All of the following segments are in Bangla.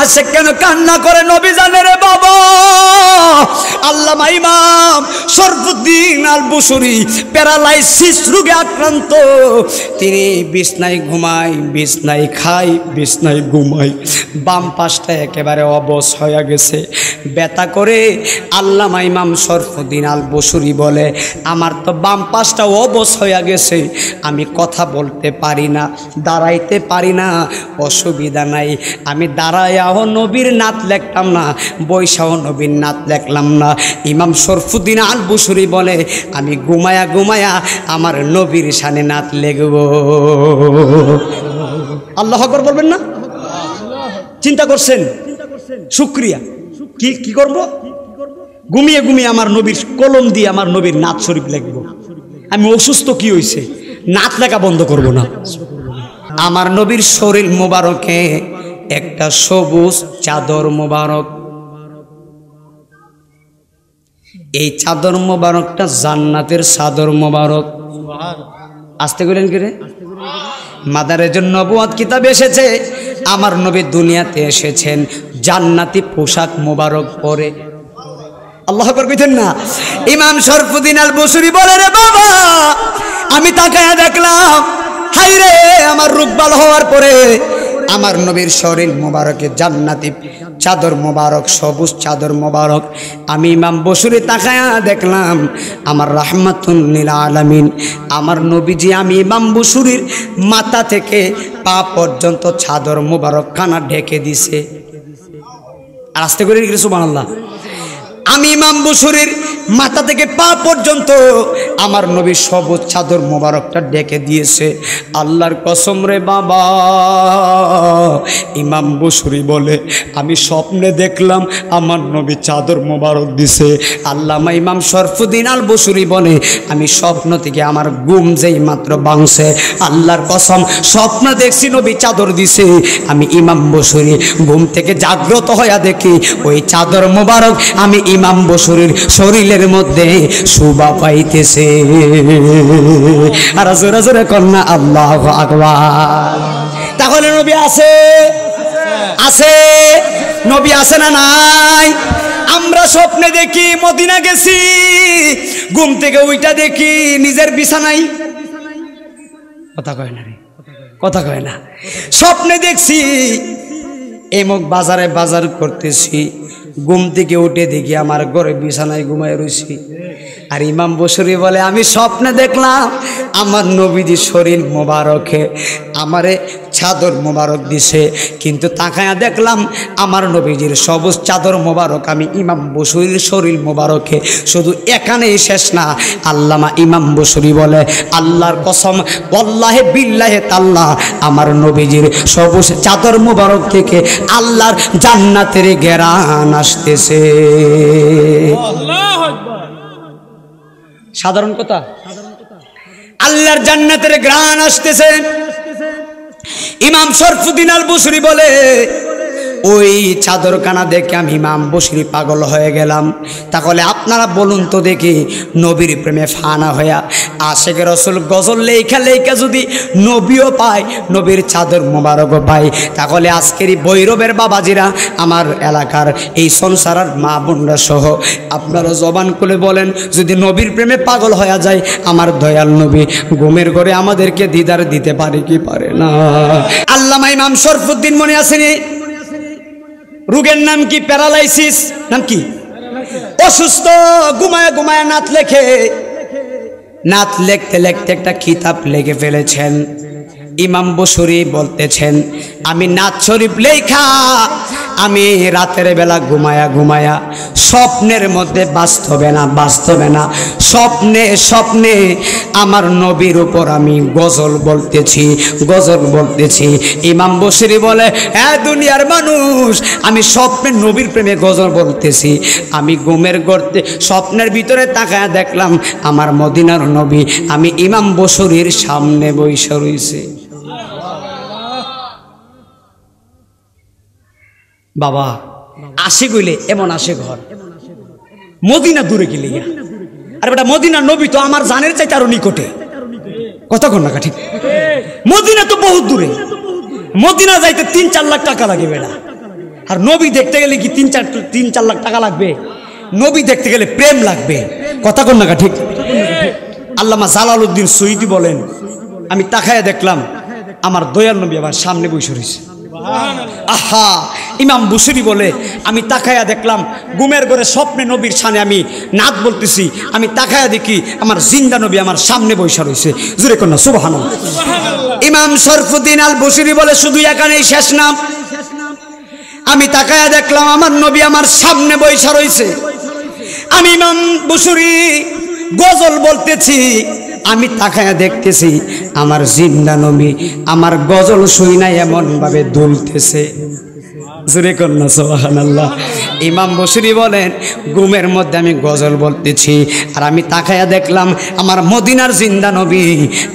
আশেক কেন কান্না করে নবী জানে রে বাবা। আল্লামা ইমাম শরফুদ্দীন আল বুসরি প্যারালাইসিস রোগে আক্রান্ত। তিনি বিছনায় ঘুমায়, বিছনায় খায়, বিছনায় ঘুমায়। বাম পাশটা একেবারে অবশ হয়ে গেছে, ব্যথা করে। আল্লামা ইমাম শরফুদ্দীন আল বুসরি বলে, আমার তো বাম পাশটা অবশ হয়ে গেছে, আমি কথা বলতে পারি না, দাঁড়াইতে পারি না। অসুবিধা নাই, আমি দাঁড়ায়াও নবীর নাত লেখলাম না, বৈশাও নবীর নাত লেখলাম না। ইমাম শরফুদ্দীন আল বুসরি বলে, আমি ঘুমায়া ঘুমায়া আমার নবীর শানে নাত লেখব। আল্লাহু আকবার বলবেন না? চিন্তা করছেন? শুকরিয়া। কি করব? ঘুমিয়ে ঘুমিয়ে আমার নবীর কলম দিয়ে আমার নবীর নাত শরীফ লিখব। আমি অসুস্থ, কি হয়েছে? নাত লেখা বন্ধ করব না। আমার নবীর শরীর মোবারকে একটা সবুজ চাদর মোবারক। এই চাদর মোবারকটা জান্নাতের চাদর মোবারক। আসতে গেলেন কি রে? মাদারেজুন নবুয়ত কিতাবে এসেছে, আমার নবী দুনিয়াতে এসেছেন জান্নাতি পোশাক মোবারক পরে। আল্লাহু আকবার কইতেন না? ইমাম শরফুদ্দীন আল বুসরি বলে, রে বাবা, আমি তাকায়া দেখলাম, হাই রে, আমার রূপ ভালো হওয়ার পরে আমার নবীর শরীর মোবারকে জান্নাতি চাদর মোবারক, সবুজ চাদর মোবারক। আমি ইমাম বুসরি তাকায়া দেখলাম, আমার রাহমাতুল লিল আলামিন আমার নবীজি, আমি ইমাম বুসরির মাথা থেকে পা পর্যন্ত চাদর মোবারক খানা ঢেকে দিছে। আর আস্তে করে লিখে সুবহানাল্লাহ। আমি ইমাম বুসরির মাথা থেকে পা পর্যন্ত আমার নবীর সবুজ চাদর মোবারকটা ডেকে দিয়েছে। আল্লাহর কসম রে বাবা, ইমাম বুসরি বলে, আমি স্বপ্নে দেখলাম আমার নবী চাদর মোবারক দিছে। আল্লামা ইমাম শরফুদ্দীন আল বুসরি বলে, আমি স্বপ্ন থেকে আমার ঘুম যেই মাত্র ভাঙছে, আল্লাহর কসম স্বপ্ন দেখছি নবী চাদর দিছে। আমি ইমাম বুসরি ঘুম থেকে জাগ্রত হইয়া দেখি ওই চাদর মোবারক আমি ইমাম বুসরির শরীরের মধ্যে শোভা পাইতেছে। আর জোরে জোরে কন্যা আল্লাহু আকবার। তাহলে নবী আছে? আছে। নবী আছে না নাই? আমরা স্বপ্নে দেখি মদিনা গেছি, ঘুম থেকে ওইটা দেখি নিজের বিছানায়। কথা কয় না রে, কথা কয় না। স্বপ্নে দেখছি এমক বাজারে বাজার করতেছি, ঘুম থেকে উঠে দেখি আমার ঘরে বিছানায় ঘুমায় রয়েছি। আর ইমাম বুসরি বলে, আমি স্বপ্নে দেখলাম আমার নবীজি শরীর মোবারকে আমারে চাদর মোবারক দিছে, কিন্তু তাকায়া দেখলাম আমার নবীজির সবুজ চাদর মোবারক আমি ইমাম বুসরির শরীর মোবারকে। শুধু এখানেই শেষ না, আল্লামা ইমাম বুসরি বলে, আল্লাহর কসম, ওয়াল্লাহি বিল্লাহি তাআলা, আমার নবীজির সবুজ চাদর মোবারক থেকে আল্লাহর জান্নাতের ঘেরান আসতেছে। আল্লাহু আকবার। সাধারণ কথা, আল্লাহর জান্নাতের ঘ্রাণ আসতেছে। ইমাম শরফুদ্দীন আল বুসরি বলে, ওই চাদরখানা দেখে আমি ইমাম বুসরি পাগল হয়ে গেলাম। তাহলে আপনারা বলুন তো দেখি, নবীর প্রেমে ফানা হইয়া আশেক রাসূল গজল লেখা লেখা যদি নবীও পায়, নবীর চাদর মোবারকও পায়, তাহলে আজকের এই ভৈরবের বাবাজিরা, আমার এলাকার এই সংসারের মা বোনরা সহ আপনারা জবান খুলে বলেন, যদি নবীর প্রেমে পাগল হয়ে যায়, আমার দয়াল নবী ঘুমের ঘরে আমাদেরকে দিদার দিতে পারে কি পারে না? আল্লামা ইমাম শরফুদ্দীন মনে আসেনি? রোগের নাম কি? প্যারালাইসিস। নাম কি? অসুস্থ, ঘুমায় ঘুমায় নাত লেখে। নাত লিখতে লিখতে একটা কিতাব লিখে ফেলেছেন। ইমাম বুসরি বলতেছেন, আমি নাত শরীফ লেখা আমি রাতের বেলা ঘুমায়া ঘুমায়া স্বপ্নের মধ্যে, বাস্তবে না, বাস্তবে না, স্বপ্নে স্বপ্নে আমার নবীর উপর আমি গজল বলতেছি, গজল বলতেছি। ইমাম বুসরি বলে, হ্যাঁ দুনিয়ার মানুষ, আমি স্বপ্নে নবীর প্রেমে গজল বলতেছি। আমি ঘুমের গর্তে স্বপ্নের ভিতরে তাকায়া দেখলাম আমার মদিনার নবী আমি ইমাম বুসরির সামনে বসে রয়েছে। বাবা আসে গইলে এমন আসে ঘর, মদিনা দূরে গেলে, আর বেটা মদিনা নবী তো আমার জানের চাইতে আরো নিকটে। কথা কন না ঠিক? মদিনা তো বহুত দূরে, মদিনা যাইতে ৩-৪ লাখ টাকা লাগে বেটা। আর নবী দেখতে গেলে কি 3-4 লাখ টাকা লাগবে? নবী দেখতে গেলে প্রেম লাগবে। কথা কোন না ঠিক? আল্লামা জালালউদ্দিন সৈয়দী বলেন, আমি তাকায়া দেখলাম আমার দয়াল নবী আমার সামনে বসে রয়েছে। আহা। ইমাম বুশরি বলে, আমি তাকায়া দেখলাম ঘুমের ঘরে স্বপ্নে নবীর সামনে আমি নাত বলতেছি, আমি তাকায়া দেখি আমার জিন্দা নবী আমার সামনে বসে রয়েছে। জোরে কোন না সুবহানাল্লাহ। ইমাম শরফুদ্দিন আল বুশরি বলে, শুধু এখানেই শেষ না, আমি তাকায়া দেখলাম আমার নবী আমার সামনে বসে রয়েছে। আমি ইমাম বুশরি গজল বলতেছি, আমি তাকায়া দেখতেছি আমার জিন্দা নবী আমার গজল শুইনা এমন ভাবে দুলতেছে। জোরে কন্যা সুবহানাল্লাহ। ইমাম বসরি বলেন, ঘুমের মধ্যে আমি গজল বলতেছি আর আমি তাকায়া দেখলাম আমার মদিনার জিন্দা নবী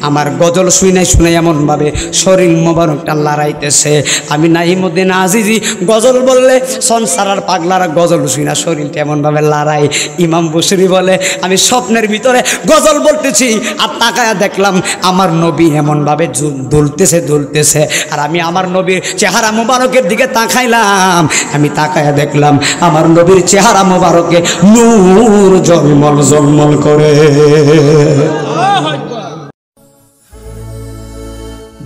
আমার গজল শুনে শুনে এমন ভাবে শরীর মোবারকটা লড়াইতেছে। আমি নাইমুদ্দিন আজিজি গজল বললে সংসারার পাগলারা গজল শুনা শরীরটা এমন ভাবে লড়াই। ইমাম বসরি বলে, আমি স্বপ্নের ভিতরে গজল বলতেছি আর তাকায়া দেখলাম আমার নবী এমন ভাবে দুলতেছে আর আমি আমার নবীর চেহারা মোবারকের দিকে তাকাইলাম। আমি তাকায়া দেখলাম আমার নবীর চেহারা মোবারকে নূর জলমল জলমল করে।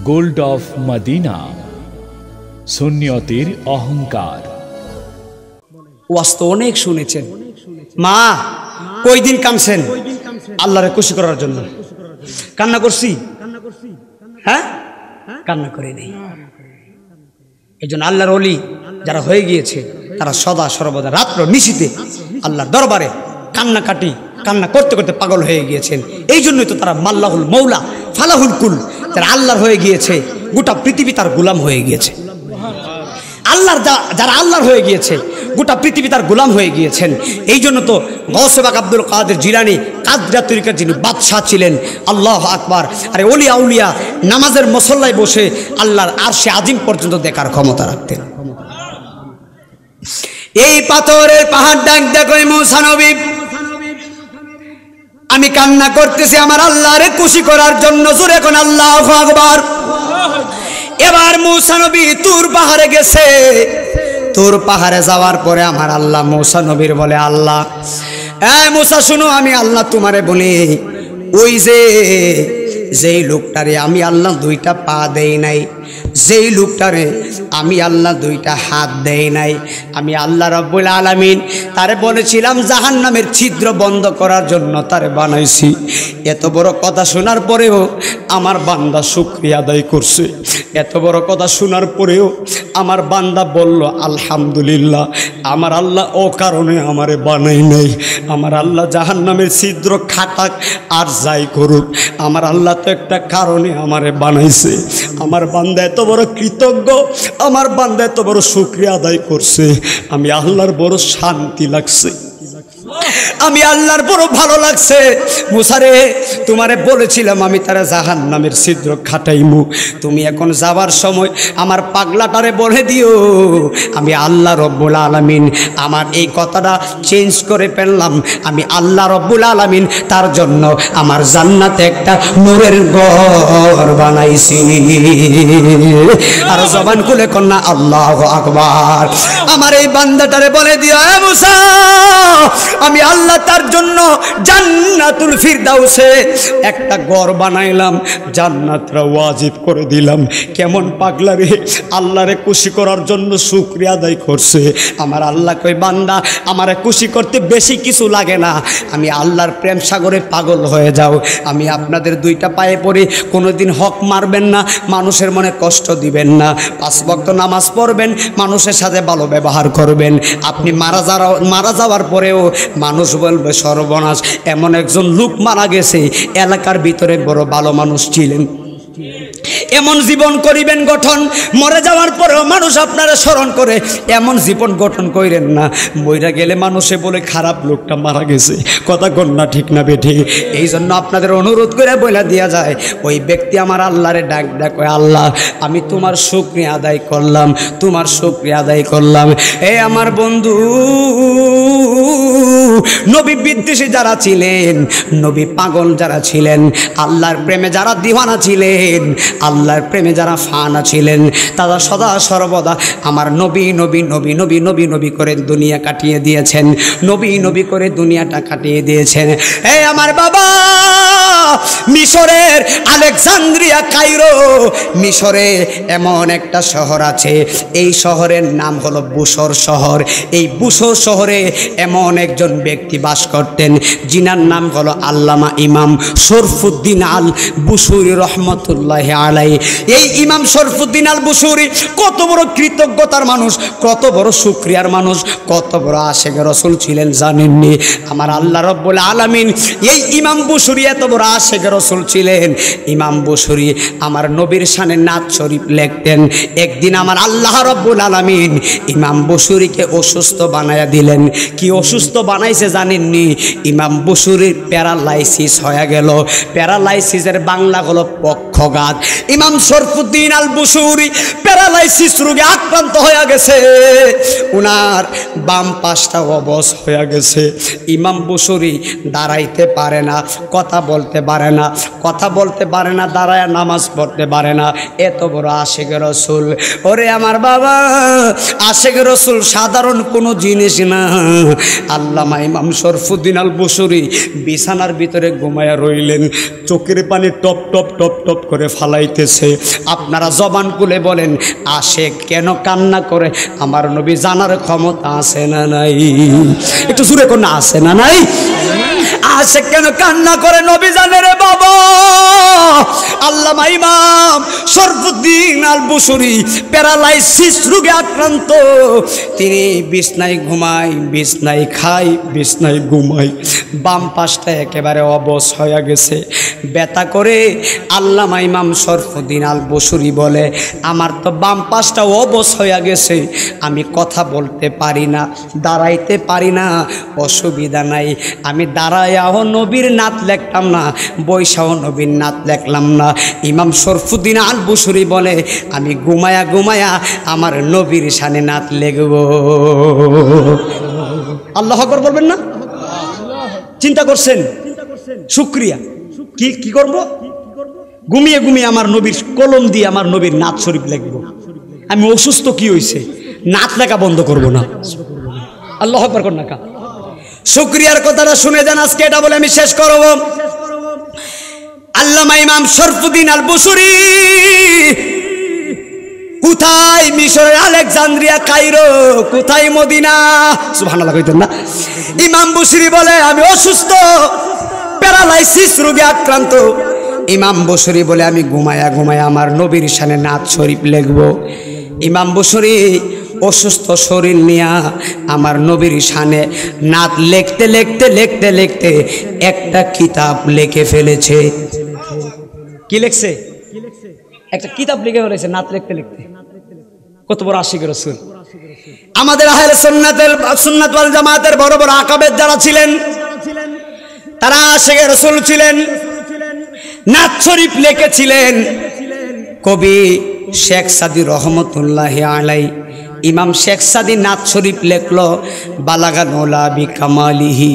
গোল্ড অফ মদিনা, সুন্নিয়তের অহংকার। ওয়াজ তো অনেক শুনেছেন। মা কই দিন কামছেন আল্লাহরে খুশি করার জন্য? কান্না করছি? হ্যাঁ, কান্না করে নেই। এই জন্য আল্লাহর ওলি যারা হয়ে গিয়েছে তারা সদা সর্বদা রাত্র নিশীথে আল্লাহর দরবারে কান্না করতে করতে পাগল হয়ে গিয়েছেন। এই জন্যই তো তারা মাল্লাহুল মৌলা ফালাহুল কুল, তারা আল্লাহর হয়ে গিয়েছে, গোটা পৃথিবী তার গোলাম হয়ে গিয়েছে। আল্লাহর যারা আল্লাহর হয়ে গিয়েছে গোটা পৃথিবী তার গোলাম হয়ে গিয়েছেন। এই জন্য তো গৌসে পাক আব্দুল কাদের জিলানী কাদরিয়া তরিকার যিনি বাদশাহ ছিলেন, আল্লাহ আকবার, আরে ওলিয়া উলিয়া নামাজের মুসল্লায় বসে আল্লাহর আরশে আজিম পর্যন্ত দেখার ক্ষমতা রাখতেন। এই পাথরের পাহাড় ডাক দেখো মুসা নবী, আমি কান্না করতেছি আমার আল্লাহরে খুশি করার জন্য। জোরে কোন আল্লাহু আকবার। এবার মুসা নবী তুর পাহাড়ে গেছে। তুর পাহাড়ে যাওয়ার পরে আমার আল্লাহ মুসা নবীর বলে, আল্লাহ মুসা শুনো, আমি আল্লাহ তোমারে বলি, ওই যেই লোকটারে আমি আল্লাহ 2টা পা দেই নাই, যেই লোকটারে আমি আল্লাহ 2টা হাত দেই নাই, আমি আল্লাহ রাব্বুল আলামিন তারে বলেছিলাম জাহান্নামের ছিদ্র বন্ধ করার জন্য তারে বানাইছি। এত বড় কথা শোনার পরেও আমার বান্দা শুকরিয়া আদায় করছে। এত বড় কথা শোনার পরেও আমার বান্দা বলল আলহামদুলিল্লাহ, আমার আল্লাহ ও কারণে আমারে বানাই নাই। আমার আল্লাহ জাহান্নামের ছিদ্র খাটাক আর যাই করুক, আমার আল্লাহ তো একটা কারণে আমারে বানাইছে। আমার বান্দা এত বড় কৃতজ্ঞ, আমার বান্দা এত বড় শুকরিয়া আদায় করছে। আমি আল্লাহর বড় শান্তি লাগছে, আমি আল্লাহর বড় ভালো লাগছে। মুসারে তোমারে বলেছিলাম আমি তারা জাহান্নামের ছিদ্র খাটাইমু, তুমি এখন যাবার সময় আমার পাগলাটারে বলে দিও আমি আল্লাহ রব্বুল আলামিন আমার এই কথাটা চেঞ্জ করে ফেললাম। আমি আল্লাহ রব্বুল আলামিন তার জন্য আমার জান্নাতে একটা নূরের ঘর বানাইছি। আর জবান খুলে কন্যা আল্লাহু আকবার। আমার এই বান্দাটারে বলে দিও এ মুসা, আমি আল্লাহ তার জন্য জান্নাতুল ফিরদাউসে একটা ঘর বানাইলাম, জান্নাতরা ওয়াজিব করে দিলাম। কেমন পাগলা রে, আল্লাহরে খুশি করার জন্য শুকরিয়া আদায় করছে। আমার আল্লাহ কই বান্দা আমারে খুশি করতে বেশি কিছু লাগে না, আমি আল্লাহর প্রেম সাগরে পাগল হয়ে যাও। আমি আপনাদের 2টা পায়ে পড়ে কোনোদিন হক মারবেন না, মানুষের মনে কষ্ট দিবেন না, 5 ওয়াক্ত নামাজ পড়বেন, মানুষের সাথে ভালো ব্যবহার করবেন। আপনি মারা যাওয়ার পরেও মানুষ বলবে সর্বনাশ, এমন একজন লোক মারা গেছে, এলাকার ভিতরে বড় ভালো মানুষ ছিলেন। এমন জীবন করিবেন গঠন, মরে যাওয়ার পরেও মানুষ আপনারা স্মরণ করে, এমন জীবন গঠন করেন না মইরা গেলে মানুষে বলে খারাপ লোকটা মারা গেছে। কথা কন না ঠিক না বেঠি? এই জন্য আপনাদের অনুরোধ করে বলে দেওয়া যায়, ওই ব্যক্তি আমার আল্লাহরে ডাক আল্লাহ আমি তোমার শুকরিয়া আদায় করলাম, তোমার শুকরিয়া আদায় করলাম। এ আমার বন্ধু নবী বিদ্বেষী যারা ছিলেন, নবী পাগল যারা ছিলেন, আল্লাহর প্রেমে যারা দিওয়ানা ছিলেন, আল্লাহর প্রেমে যারা ফানা ছিলেন, তারা সদা সর্বদা আমার নবী নবী নবী নবী নবী নবী করে দুনিয়া কাটিয়ে দিয়েছেন, নবী নবী করে দুনিয়াটা কাটিয়ে দিয়েছেন। এই আমার বাবা, মিশরের আলেকজান্দ্রিয়া কায়রো, মিশরে এমন একটা শহর আছে, এই শহরের নাম হলো বুসর শহর। এই বুসর শহরে এমন একজন ব্যক্তি বাস করতেন, যিনার নাম হলো আল্লামা ইমাম শরফুদ্দিন আল বুসুরি রহমতুল্লাহ আলাই। এই ইমাম শরফুদ্দিন আল বুসুরি কত বড় কৃতজ্ঞতার মানুষ, কত বড় শুকরিয়ার মানুষ, কত বড় আশেক রসুল ছিলেন জানেননি? আমার আল্লাহ রব্বুল আলামিন এই ইমাম বুসুরি এত বড় আশেক রসুল ছিলেন। ইমাম বুসুরি আমার নবীর শানে নাত শরীফ লিখতেন। একদিন আমার আল্লাহ রব্বুল আলামিন ইমাম বুসুরিকে অসুস্থ বানায়া দিলেন। কি অসুস্থ বানাইছে জানেননি? ইমাম বুসুরির প্যারালাইসিস হয়ে গেল। প্যারালাইসিসের বাংলা হলো পক্ষঘাত। ইমাম শরফুদ্দিন আল বুসুরি প্যারালাইসিস রোগে আক্রান্ত হয়ে গেছে, উনার বাম পাশটা অবশ হয়ে গেছে। ইমাম বুসুরি দাঁড়াইতে পারে না, কথা বলতে পারে না, কথা বলতে পারে না, দাঁড়ায় নামাজ পড়তে পারে না। এত বড় আশেক রসুল। ওরে আমার বাবা, আশেক রসুল সাধারণ কোনো জিনিস না। আল্লামা ইমাম শরফুদ্দিন আল বুসুরি বিছানার ভিতরে ঘুমায়া রইলেন, চোখের পানি টপ টপ টপ টপ করে ফালাইতেছে। আপনারা জবান খুলে বলেন, আশেক কেন কান্না করে? আমার নবী জানার ক্ষমতা আছে না নাই? একটু জোরে কোন আছে না নাই? আশেক কেন কান্না করে নবী জানে রে বাবা। আল্লামা ইমাম শরফুদ্দিন আল বুসুরি প্যারালাইসিস রোগে আক্রান্ত। তিনি বিছনায় ঘুমায়, বিছনায় খায়, বিছনায় ঘুমায়। বাম পাশটা একেবারে অবশ হয়ে গেছে, ব্যথা করে। আল্লামা ইমাম শরফুদ্দিন আল বুসুরি বলে, আমার তো বাম পাশটা অবশ হয়ে গেছে, আমি কথা বলতে পারি না, দাঁড়াইতে পারি না, অসুবিধা নাই, আমি দাঁড়ায়াও নবীর নাত লেখতাম না, বৈশাও নবীর নাত লেখলাম না। ইমাম শরফুদ্দিন আল বুসুরি বলে, আমি ঘুমায়া ঘুমায়া আমার নবীর শানে নাত লেখব। আল্লাহু আকবার বলবেন না? চিন্তা করছেন? শুকরিয়া। কি কি করব? ঘুমিয়ে ঘুমিয়ে আমার নবীর কলম দিয়ে আমার নবীর নাত শরীফ লিখব। আমি অসুস্থ, কি হয়েছে? নাত লেখা বন্ধ করব না। আল্লাহু আকবার কর না কা। শুকরিয়ার কথাটা শুনে যান, আজকে এটা বলে আমি শেষ করব। আল্লামা ইমাম শরফুদ্দিন আল বুসুরি কোথায়? মিশরের আলেকজান্দ্রিয়া কায়রো। কোথায়? মদিনা। সুবহানাল্লাহ কইতেন না? ইমাম বুসুরি বলে, আমি অসুস্থ, প্যারালাইসিস রোগে আক্রান্ত। ইমাম বুসুরি বলে, আমি ঘুমায়া ঘুমায়া আমার নবীর শানে নাত শরীফ লিখব। ইমাম বুসুরি অসুস্থ শরীর নিয়া আমার নবীর শানে নাত লিখতে লিখতে লিখতে লিখতে একটা কিতাব লিখে ফেলেছে। কি লিখছে? একটা কিতাব লিখে ফেলেছে নাত লিখতে লিখতে। কত বড় আশিক রাসূল! আমাদের আহলে সুন্নাত ওয়াল জামাতের বড় বড় আকাবের যারা ছিলেন, তারা আশিক রাসূল ছিলেন, নাত শরীফ লিখেছিলেন। কবি শেখ সাদি রহমতুল্লাহি আলাই, ইমাম শেখ সাদি নাত শরীফ লেখলো, বালাগানোলা বি কামালিহি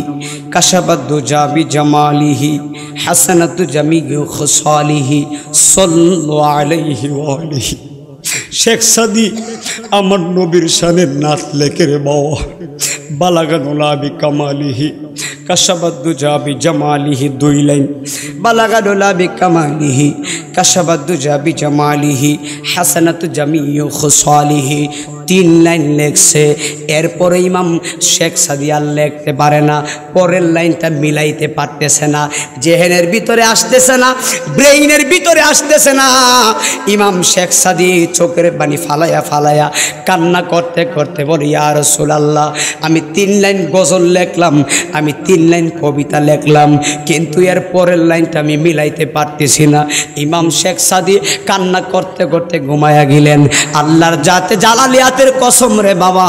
কাশাবাদু জাবি জামালিহি হাসানাতু জামিউ খুসালিহি সাল্লু আলাইহি ওয়া আলিহি। শেখ সাদি আমার নবীর শানে নাত লেখে রে বাবা। বালাগানোলা বি কামালিহি কাশাবাদু জাবি জামালিহি, 2 লাইন। বালাগানোলা বি কামালিহি কাশাবাদু জাবি জামালিহি হাসানাতু জামিউ খুসালিহি, 3 লাইন লেখছে। এরপরে ইমাম শেখ সাদি আর লিখতে পারে না, পরের লাইনটা মিলাইতে পারতেছে না, জেহেনের ভিতরে আসতেছে না, ব্রেইনের ভিতরে আসতেছে না। ইমাম শেখ সাদি চোখের পানি ফালাইয়া ফালাইয়া কান্না করতে করতে বলি, ইয়া রাসূলুল্লাহ, আমি 3 লাইন গজল লিখলাম, আমি 3 লাইন কবিতা লিখলাম, কিন্তু এর পরের লাইনটা আমি মিলাইতে পারতেছি না। ইমাম শেখ সাদি কান্না করতে করতে ঘুমায়া গেলেন। আল্লাহর জাতে জালালিয়াতের কসম রে বাবা,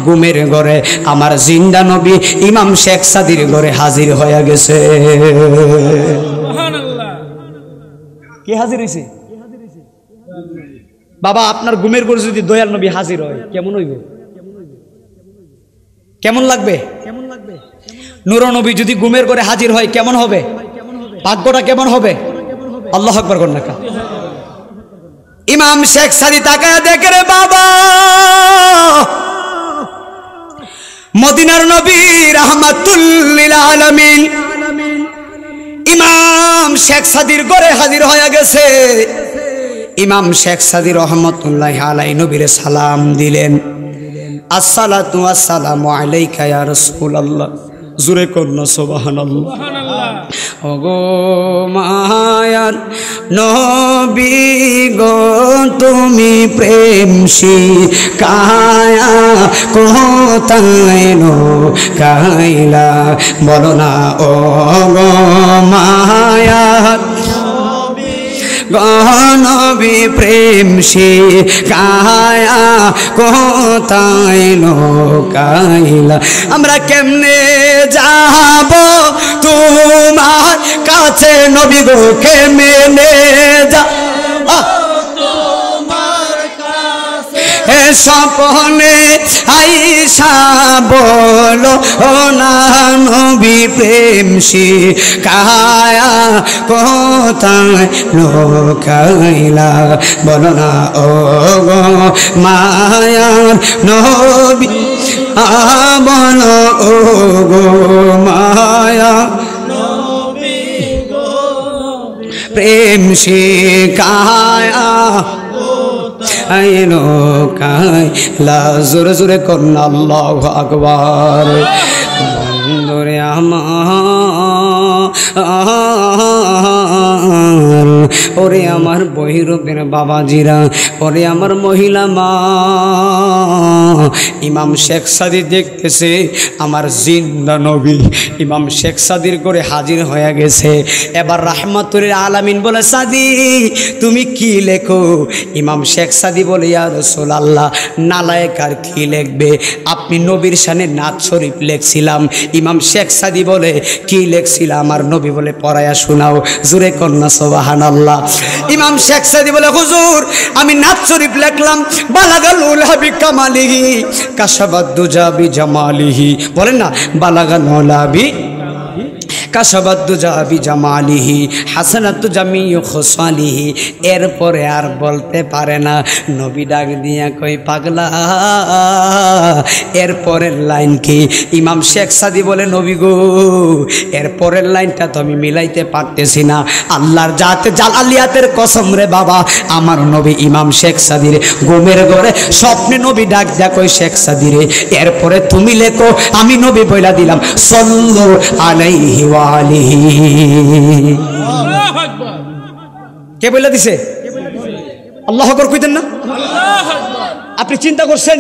ঘুমের ঘরে আমার জিন্দা নবী ইমাম শেখ সাদির ঘরে হাজির হয়ে গেছে। সুবহানাল্লাহ। কে হাজির হইছে? বাবা, আপনার ঘুমের ঘরে যদি দয়াল নবী হাজির হয় কেমন হইব? কেমন লাগবে? নূরনবী যদি ঘুমের ঘরে হাজির হয় কেমন হবে? ভাগ্যটা কেমন হবে? আল্লাহু আকবার করুন না। ইমাম শেখ সাদি তাকায় দেখে রে বাবা, মদিনার নবী রাহমাতুল লিল আলামিন ইমাম শেখ সাদির ঘরে হাজির হয়ে গেছে। ইমাম শেখ সাদি রহমতুল্লাহি আলাইহি নবীরে সালাম দিলেন, আসসালাতু ওয়াসসালামু আলাইকা ইয়া রাসূলুল্লাহ। জোরে করুন সুবহানাল্লাহ। ওগো মায়ার নবী গো, তুমি প্রেম শিখায়া কোথায় কাইলা, বলো না ও গো মায়ার নবী প্রেম শিখায়া কোথায় কাইলা, আমরা কেমনে যাব তোমার কাছে নবী গো, কেমনে যা স্বপ্নে আইসা বলো না নবী প্রেম শিখায়া কোথায় লোকাইলা, বলো না ও গো মায়ার নবী, বলো ও গো মায়া প্রেম শিখায়া আইনো কাইলা। জোরে জোরে করুন আল্লাহু আকবার। বন্ধুরে আমার, ওরে আমার বহিরূপের বাবাজিরা, ওরে আমার মহিলা মা, ইমাম শেখ সাদি দেখতেছে আমার জিন্দা নবী ইমাম শেখ সাদির করে হাজির হয়ে গেছে। এবার রাহমাতুল আলামিন বলে, সাদি তুমি কি লেখো? ইমাম শেখ সাদি বলে, ইয়া রাসূলুল্লাহ, নালায়েক আর কি লিখবে, আপনি নবীর শানে নাত শরীফ লেখছিলাম। ইমাম শেখ সাদি বলে, কি লেখছিলাম? আমার নবী বলে, পড়ায়া শোনাও। জোরে কন্যা সুবহানাল্লাহ। ইমাম শেখ সাদি বলে, হুজুর আমি নাত শরীফ লিখলাম, বালাগাল উলা বিকামালিহি কাশাবাদ দুজা বিজামালিহি, বলেন না, বালাগাল উলা বি কাশাবাদ্দুজা বিজামালিহি হাসানাতু জামিউ খুসালিহি। এরপরে আর বলতে পারে না। নবী ডাক দিয়া কই, পাগলা এরপরের লাইন কি? ইমাম শেখ সাদি বলে, নবী গো এরপরের লাইনটা তো আমি মিলাইতে পারতেছি না। আল্লাহর জাতে জালালিয়াতের কসম রে বাবা, আমার নবী ইমাম শেখ সাদির ঘুমের ঘরে স্বপ্নে নবী ডাক দিয়া কই, শেখ সাদিরে এরপরে তুমি লেখো, আমি নবী বইলা দিলাম সাল্লু আলাইহি ওয়া আলিহি। কে বলে দিছে? আল্লাহু আকবার কইতেন না? আপনি চিন্তা করছেন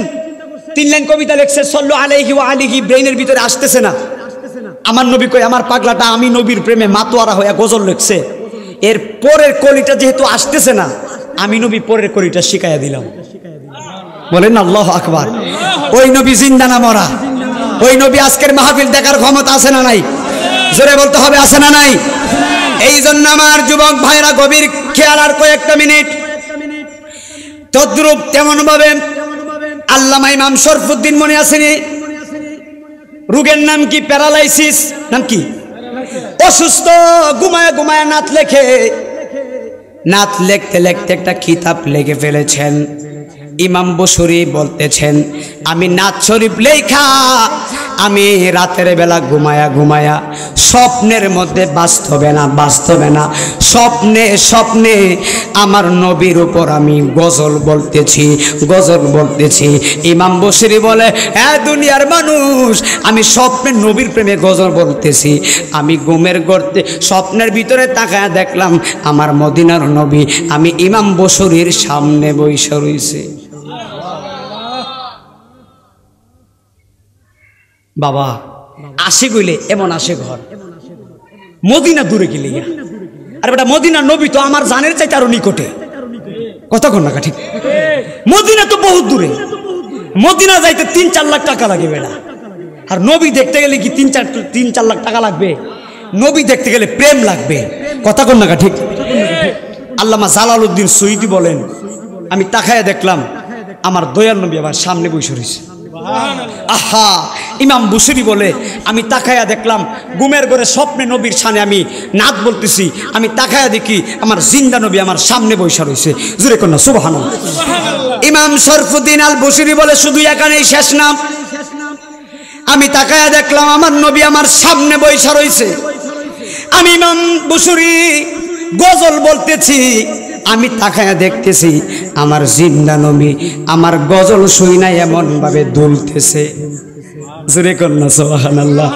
3 লাইন কবিতা লিখছে, সাল্লু আলাইহি ওয়া আলিহি, ব্রেইনের ভিতরে আসতেছে না। আমার নবী কই, আমার পাগলাটা আমি নবীর প্রেমে মাতোয়ারা হয়ে গজল লিখছে। এর পরের কলিটা যেহেতু আসতেছে না, আমি নবী পরের কলিটা শিখাইয়া দিলাম। বলেন আল্লাহু আকবার। ওই নবী জিন্দা না মরা? ওই নবী আজকের মাহফিল দেখার ক্ষমতা আছে না নাই? জোরে বলতে হবে, আছে না নাই? এই জন্য আমার যুবক ভাইরা গভীর খেয়াল, আর কয়েকটা মিনিট। তদ্রূপ তেমন ভাবে আল্লামা ইমাম শরফুদ্দিন মনে আসেনি, রোগের নাম কি? প্যারালাইসিস। নাম কি? অসুস্থ, ঘুমায় ঘুমায় নাত লেখে। নাত লিখতে লিখতে একটা কিতাব লিখে ফেলেছেন। ইমাম বসুরি বলতেছেন, আমি নাত শরীফ লেখা আমি রাতের বেলা ঘুমায়া ঘুমায়া স্বপ্নের মধ্যে, বাস্তবে না বাস্তবে না, স্বপ্নে স্বপ্নে আমার নবীর উপর আমি গজল বলতেছি, গজল বলতেছি। ইমাম বসুরি বলে, হ্যাঁ দুনিয়ার মানুষ, আমি স্বপ্নে নবীর প্রেমে গজল বলতেছি। আমি ঘুমের গর্তে স্বপ্নের ভিতরে তাকায় দেখলাম আমার মদিনার নবী আমি ইমাম বসুরির সামনে বইসা রইছে। বাবা আসে গইলে এমন আসে ঘর, মদিনা দূরে গেলে, আর বেটা মদিনা নবী তো আমার জানের চাইতে আরো নিকটে। কতক্ষণ না ঠিক? মদিনা তো বহুত দূরে, মদিনা যাইতে 3-4 লাখ টাকা লাগে বেটা। আর নবী দেখতে গেলে কি 3-4 লাখ টাকা লাগবে? নবী দেখতে গেলে প্রেম লাগবে। কতক্ষণ না ঠিক? আল্লামা জালালউদ্দিন সৈয়দী বলেন, আমি তাকায় দেখলাম আমার দয়াল নবী আমার সামনে বসে রয়েছে। আহা, ইমাম বুশরি বলে আমি তাকায়া দেখলাম ঘুমের ঘরে স্বপ্নে নবীর সামনে আমি নাত বলতেছি, আমি তাকায়া দেখি আমার জিন্দা নবী আমার সামনে বৈশা রয়েছে। জোরে কন্যা সুবহানাল্লাহ। ইমাম শরফুদ্দিন আল বুশরি বলে শুধু এখানেই শেষ না, আমি তাকায়া দেখলাম আমার নবী আমার সামনে বৈশা রয়েছে। আমি ইমাম বুশরি গজল বলতেছি, আমি তাকায়া দেখতেছি আমার জিন্দা নবী আমার গজল শুই নাই এমন ভাবে দুলতেছে। জোরে কন্যা সুবহানাল্লাহ।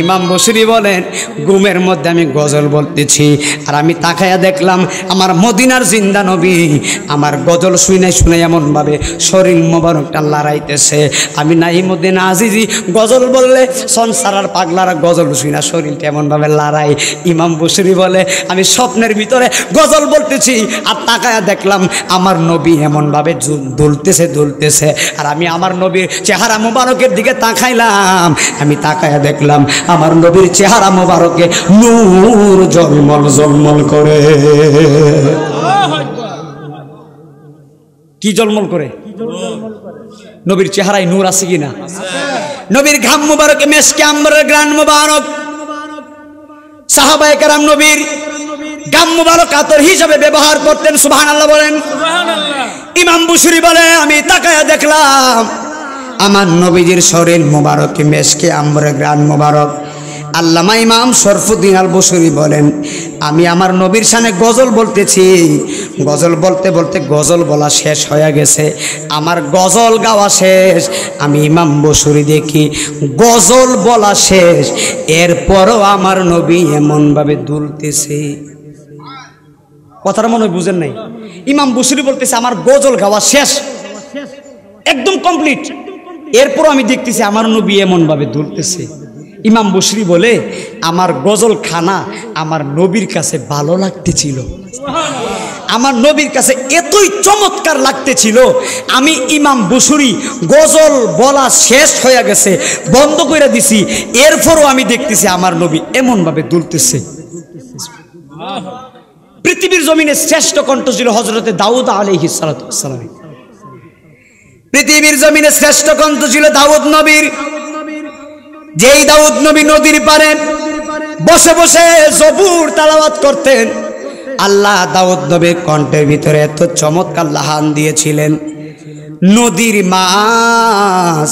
ইমাম বুশরি বলেন ঘুমের মধ্যে আমি গজল বলতেছি আর আমি তাকায়া দেখলাম আমার মদিনার জিন্দা নবী আমার গজল শুনে শুনে এমন ভাবে শরীর মোবারকটা লড়াইতেছে। আমি নাইমুদ্দিন আজিজি গজল বললে সংসারার পাগলারা গজল শুনা শরীরটা এমন ভাবে লড়াই। ইমাম বুশরি বলে আমি স্বপ্নের ভিতরে গজল বলতেছি আর তাকায়া দেখলাম আমার নবী এমন ভাবে দুলতেছে দুলতেছে আর আমি আমার নবীর চেহারা মোবারকের দিকে তাকাইলাম। আমি তাকায়া দেখলাম আমার নবীর চেহারা মোবারকে নূর জলমল জলমল করে। কি জলমল করে? নবীর চেহারায় নূর আছে কিনা? নবীর ঘাম মোবারকে মেশকে আম্বরের গ্রান মোবারক। সাহাবায়ে কেরাম নবীর ঘাম মোবারক আতর হিসাবে ব্যবহার করতেন। সুবহানাল্লাহ বলেন। ইমাম বুশরি বলে আমি তাকায়া দেখলাম আমার নবীজির শরীর মোবারকে মেশকে আম্বরের গ্রান মোবারক। আল্লামা ইমাম শরফুদ্দিন আল বুশরি বলেন আমি আমার নবীর সামনে গজল বলতেছি, গজল বলতে বলতে গজল বলা শেষ হয়ে গেছে, আমার গজল গাওয়া শেষ। আমি ইমাম বুশরি দেখি গজল বলা শেষ, এরপরও আমার নবী এমনভাবে দুলতেছে। কথাটা মনে হয় বুঝেন নাই। ইমাম বুশরি বলতেছে আমার গজল গাওয়া শেষ, একদম কমপ্লিট, এরপরও আমি দেখতেছি আমার নবী এমনভাবে দুলতেছে। ইমাম বুশরি বলে আমার গজল খানা আমার নবীর কাছে ভালো লাগতেছিল, আমার নবীর কাছে এতই চমৎকার লাগতেছিল। আমি ইমাম বুশরি গজল বলা শেষ হয়ে গেছে বন্ধ করে দিছি, এরপরও আমি দেখতেছি আমার নবী এমনভাবে দুলতেছে। পৃথিবীর জমিনে শ্রেষ্ঠ কণ্ঠ ছিল হযরতে দাউদ আলাইহিস সালাতু ওয়াস সালাম। পৃথিবীর জমিনে শ্রেষ্ঠ কণ্ঠ ছিল দাউদ নবীর। যেই দাউদ নবী নদীর পারে বসে বসে জবুর তেলাওয়াত করতেন, আল্লাহ দাউদ নবীর কণ্ঠের ভিতরে এত চমৎকার লাহান দিয়েছিলেন, নদীর মাছ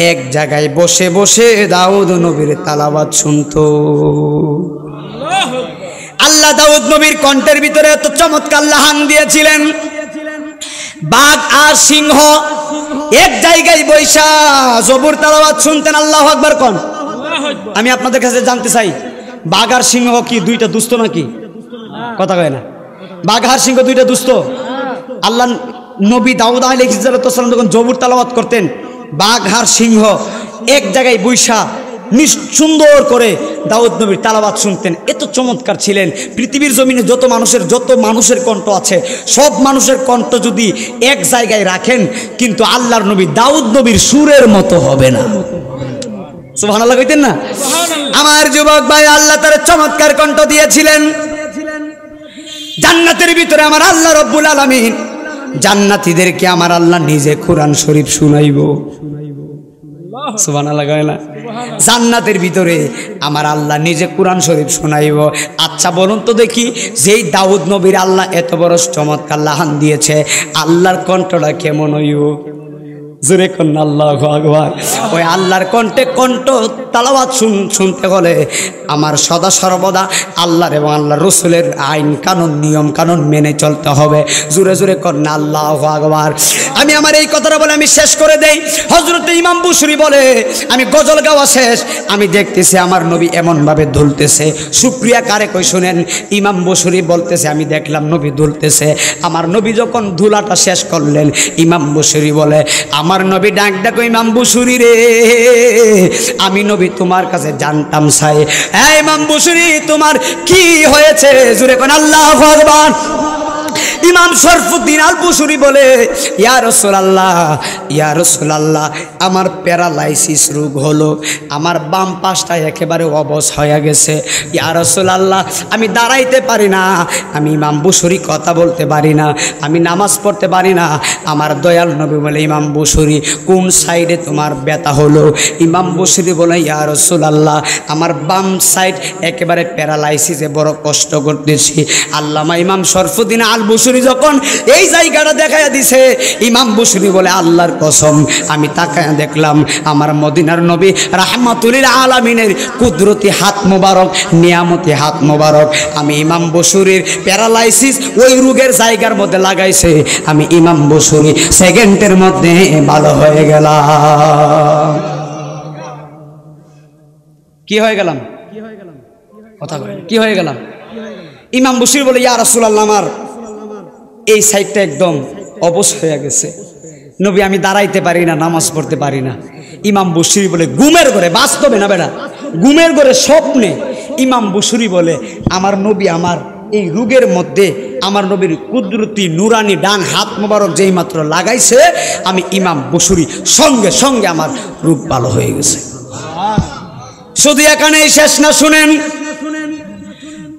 এক জায়গায় বসে বসে দাউদ নবীর তেলাওয়াত শুনতো। আল্লাহ দাউদ নবীর কণ্ঠের ভিতরে এত চমৎকার লাহান দিয়েছিলেন, বাঘ আর সিংহ এক জায়গায় বৈশা জবুর তেলাওয়াত শুনতেন। আল্লাহু আকবার কোন। আমি আপনাদের কাছে জানতে চাই বাঘ আর সিংহ কি দুইটা দুস্থ নাকি? কথা কয় না। বাঘ আর সিংহ দুইটা দুস্থ। আল্লাহ নবী দাউদ আলাইহিস সালাম যখন জবুর তেলাওয়াত করতেন, বাঘ আর সিংহ এক জায়গায় বৈশা সুন্দর করে দাউদ নবীর তেলাওয়াত শুনতেন। এত চমৎকার ছিলেন। পৃথিবীর জমিনে যত মানুষের কণ্ঠ আছে, সব মানুষের কণ্ঠ যদি এক জায়গায় রাখেন, কিন্তু আল্লাহর নবী দাউদ নবীর সুরের মতো হবে না। সুবহানাল্লাহ কইতেন না? আমার যুবক ভাই, আল্লাহ তার চমৎকার কণ্ঠ দিয়েছিলেন। জান্নাতের ভিতরে আমার আল্লাহ রব্বুল আলামিন জান্নাতীদেরকে আমার আল্লাহ নিজে কোরআন শরীফ শুনাইব। সুবহানাল্লাহ কয় না? জান্নাতের ভিতরে আমার আল্লাহ নিজে কোরআন শরীফ শোনাইব। আচ্ছা বলুন তো দেখি, যেই দাউদ নবীর আল্লাহ এত বড় চমৎকার লাহান দিয়েছে, আল্লাহর কণ্ঠটা কেমন হইব? জোরে কন্যা আল্লাহু আকবার। ওই আল্লাহর কণ্ঠে কণ্ঠ তেলাওয়াত শুনতে হলে আমার সদা সর্বদা আল্লাহর এবং আল্লাহর রসুলের আইন কানুন নিয়ম কানুন মেনে চলতে হবে। জোরে জোরে কন্যা আল্লাহু আকবার। আমি আমার এই কথাটা বলে আমি শেষ করে দেই। হযরত ইমাম বুশরি বলে আমি গজল গাওয়া শেষ, আমি দেখতেছি আমার নবী এমনভাবে দুলতেছে। শুকরিয়া কারে কই শুনেন। ইমাম বুশরি বলতেছে আমি দেখলাম নবী দুলতেছে। আমার নবী যখন ধুলাটা শেষ করলেন, ইমাম বুশরি বলে আমার নবী ডাক ডাকো ইমাম বুশরি রে, আমি নবী তোমার কাছে জানতাম চাই। হ্যাঁ ইমাম বুশরি তোমার কি হয়েছে? জোরে কোন আল্লাহু আকবার। ইমাম শরফুদ্দিন আল বুসুরি বলে, ইয়া রাসূলুল্লাহ, ইয়া রাসূলুল্লাহ, আমার প্যারালাইসিস রোগ হলো, আমার বাম পাশটা একেবারে অবশ হয়ে গেছে। ইয়া রাসূলুল্লাহ, আমি দাঁড়াইতে পারি না, আমি ইমাম বুসুরি কথা বলতে পারি না, আমি নামাজ পড়তে পারি না। আমার দয়াল নবী বলে, ইমাম বুসুরি কোন সাইডে তোমার ব্যথা হলো? ইমাম বুসুরি বলে, ইয়া রাসূলুল্লাহ, আমার বাম সাইড একেবারে প্যারালাইসিসে বড় কষ্ট করতেছি। আল্লামা ইমাম শরফুদ্দিন আল বুসুরি যখন এই জায়গাটা দেখাইয়া দিছে, ইমাম বুসুরি বলে, আল্লাহর কসম, আমি তাকায়া দেখলাম আমার মদিনার নবী রাহমাতুল আলামিনের কুদরতি হাত মোবারক, নিয়ামতি হাত মোবারক আমি ইমাম বুসুরির প্যারালাইসিস ওই রোগের জায়গার মধ্যে লাগাইছে। আমি ইমাম বুসুরি সেকেন্ডের মধ্যে ভালো হয়ে গেলাম। কি হয়ে গেলাম? কথা কয়, কি হয়ে গেলাম? ইমাম বুসুরি বলে, ইয়া রাসূলুল্লাহ, আমার এই সাইডটা একদম অবশ হয়ে গেছে নবী, আমি দাঁড়াইতে পারি না, নামাজ পড়তে পারি না। ইমাম বুসুরি বলে, ঘুমের ঘরে, বাস্তবে না বেটা, ঘুমের ঘরে স্বপ্নে ইমাম বুসুরি বলে, আমার নবী আমার এই রোগের মধ্যে আমার নবীর কুদরতি নুরানি ডান হাত মোবারক যেই মাত্র লাগাইছে, আমি ইমাম বুসুরি সঙ্গে সঙ্গে আমার রোগ ভালো হয়ে গেছে। শুধু এখানেই শেষ না, শুনেন।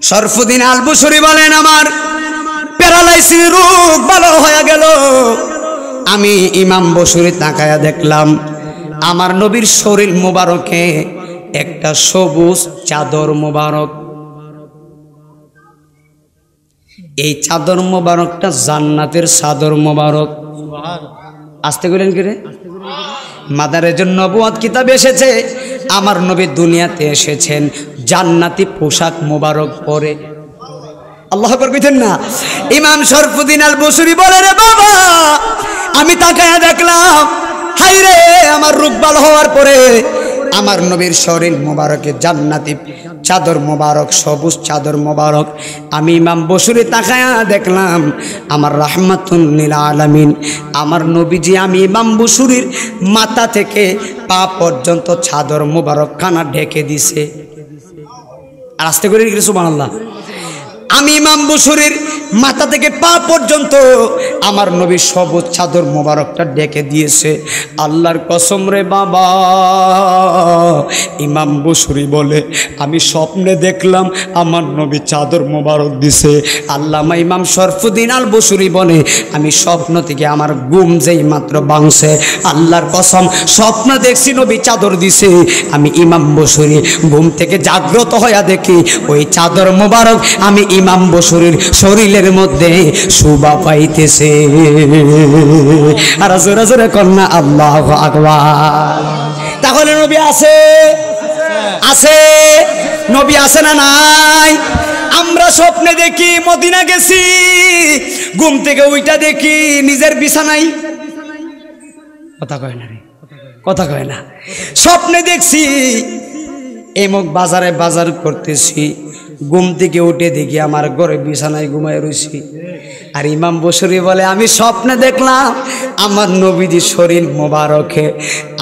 শরফুদ্দিন আল বুসুরি বলেন, আমার প্যারালাইসিস রোগ ভালো হয়ে গেল। আমি ইমাম বুসুরি তাকায়া দেখলাম আমার নবীর শরীর মোবারকে একটা সবুজ চাদর মোবারক। এই চাদর মোবারকটা জান্নাতের চাদর মোবারক। আসতে গেলেন কি রে? মাদারেজুন নবুয়ত কিতাবে এসেছে, আমার নবী দুনিয়াতে এসেছেন জান্নাতি পোশাক মোবারক পরে। আল্লাহু আকবার কইতেন না? ইমাম শরফুদ্দিন আল বুসুরি বলে, রে বাবা, আমি তাকায়া দেখলাম, হাই রে, আমার রোগ ভালো হওয়ার পরে আমার নবীর শরীর মোবারকে জান্নাতি চাদর মোবারক, সবুজ চাদর মোবারক। আমি ইমাম বুসুরি তাকায়া দেখলাম আমার রাহমাতুল লিল আলামিন, আমার নবীজি, আমি ইমাম বুসুরির মাথা থেকে পা পর্যন্ত চাদর মোবারক খানা ঢেকে দিছে। আর আস্তে করে সুবহানাল্লাহ, আমি ইমাম বুসুরির মাথা থেকে পা পর্যন্ত আমার নবী সবুজ চাদর মোবারকটা ডেকে দিয়েছে। আল্লাহর কসম রে বাবা, ইমাম বুসুরি বলে, আমি স্বপ্নে দেখলাম আমার নবী চাদর মোবারক দিছে। আল্লামা ইমাম শরফুদ্দিন আল বুসুরি বলে, আমি স্বপ্ন থেকে আমার ঘুম যেই মাত্র ভাঙছে, আল্লাহর কসম, স্বপ্ন দেখছি নবী চাদর দিছে। আমি ইমাম বুসুরি ঘুম থেকে জাগ্রত হইয়া দেখি ওই চাদর মোবারক আমি ইমাম বুসুরির শরীরের মধ্যে শোভা পাইতেছে। আর জোরে জোরে কন্যা আল্লাহু আকবার। তাহলে নবী আছে, আছে, নবী আছে না নাই? আমরা স্বপ্নে দেখি মদিনা গেছি, ঘুম থেকে ওইটা দেখি নিজের বিছানায়। কথা কয় না রে, কথা কয় না। স্বপ্নে দেখছি এমক বাজারে বাজার করতেছি, ঘুম থেকে উঠে দেখি আমার ঘরে বিছানায় ঘুমায় রয়েছি। আর ইমাম বুসুরি বলে, আমি স্বপ্নে দেখলাম আমার নবীজি শরীর মোবারকে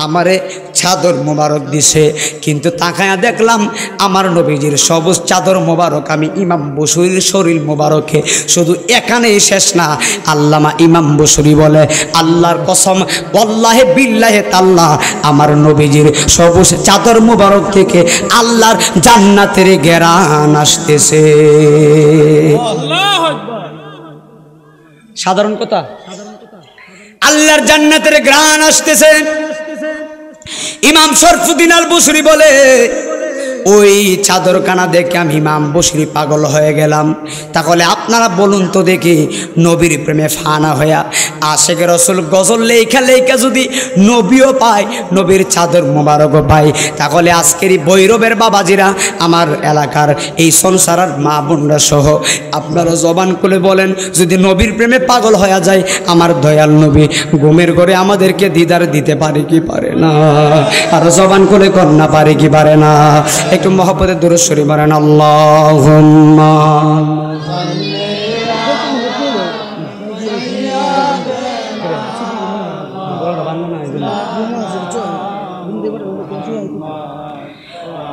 আমারে চাদর মোবারক দিছে, কিন্তু তাকায়া দেখলাম আমার নবীজির সবুজ চাদর মোবারক আমি ইমাম বুসুরির শরীর মোবারকে। শুধু এখানেই শেষ না, আল্লামা ইমাম বুসুরি বলে, আল্লাহর কসম, ওয়াল্লাহি বিল্লাহি তাআলা, আমার নবীজির সবুজ চাদর মোবারক থেকে আল্লাহর জান্নাতের ঘেরান আসতেছে। সাধারণ কথা, আল্লাহর জান্নাতের ঘ্রাণ আসতেছে। ইমাম শরফুদ্দিন আল বুসুরি বলে, ওই চাদরখানা দেখে আমি ইমাম বুসুরি পাগল হয়ে গেলাম। তাহলে আপনারা বলুন তো দেখি, নবীর প্রেমে ফানা হইয়া আশেকের রসুল গজল লেখা লেখা যদি নবীও পায়, নবীর চাদর মোবারকও পায়, তাহলে আজকেরই ভৈরবের বাবাজিরা, আমার এলাকার এই সংসারের মা বোনরা সহ আপনারা জবান খুলে বলেন, যদি নবীর প্রেমে পাগল হয়ে যায় আমার দয়াল নবী, ঘুমের ঘরে আমাদেরকে দিদার দিতে পারে কি পারে না? আর জবান খুলে কন্যা পারে কি পারে না? একটু মহব্বতের দুরূদ শরীফ পড়েন, আল্লাহুম্মা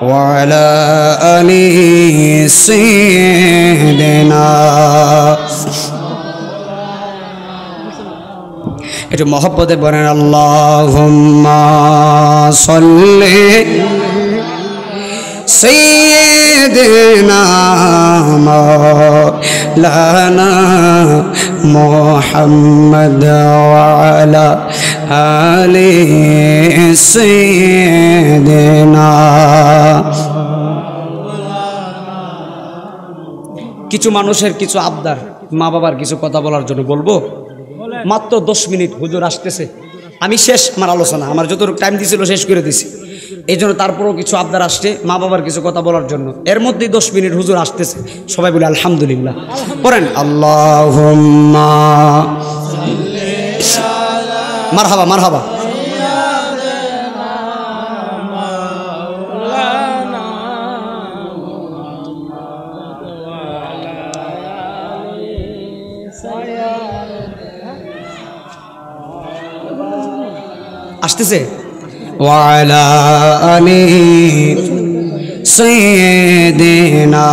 ওয়া আলা আলি সাইয়্যিদিনা একটু মহব্বতে বলেন আল্লাহুম্মা সাল্লি সাইয়্যিদিনা মাওলানা মুহাম্মদ ওয়া আলা আলি সাইয়্যিদিনা। কিছু মানুষের কিছু আবদার, মা বাবার কিছু কথা বলার জন্য বলবো। মাত্র 10 মিনিট, হুজুর আসতেছে, আমি শেষ আমার আলোচনা, আমার যতটুকু টাইম দিছিল শেষ করে দিছি। এই জন্য তারপরেও কিছু আবদার আসছে মা বাবার কিছু কথা বলার জন্য, এর মধ্যেই 10 মিনিট হুজুর আসতেছে। সবাই বলে আলহামদুলিল্লাহ পড়েন আল্লাহুম্মা মারহাবা মারহাবা। আসতেছে ওয়ালা আলি সাইয়্যিদিনা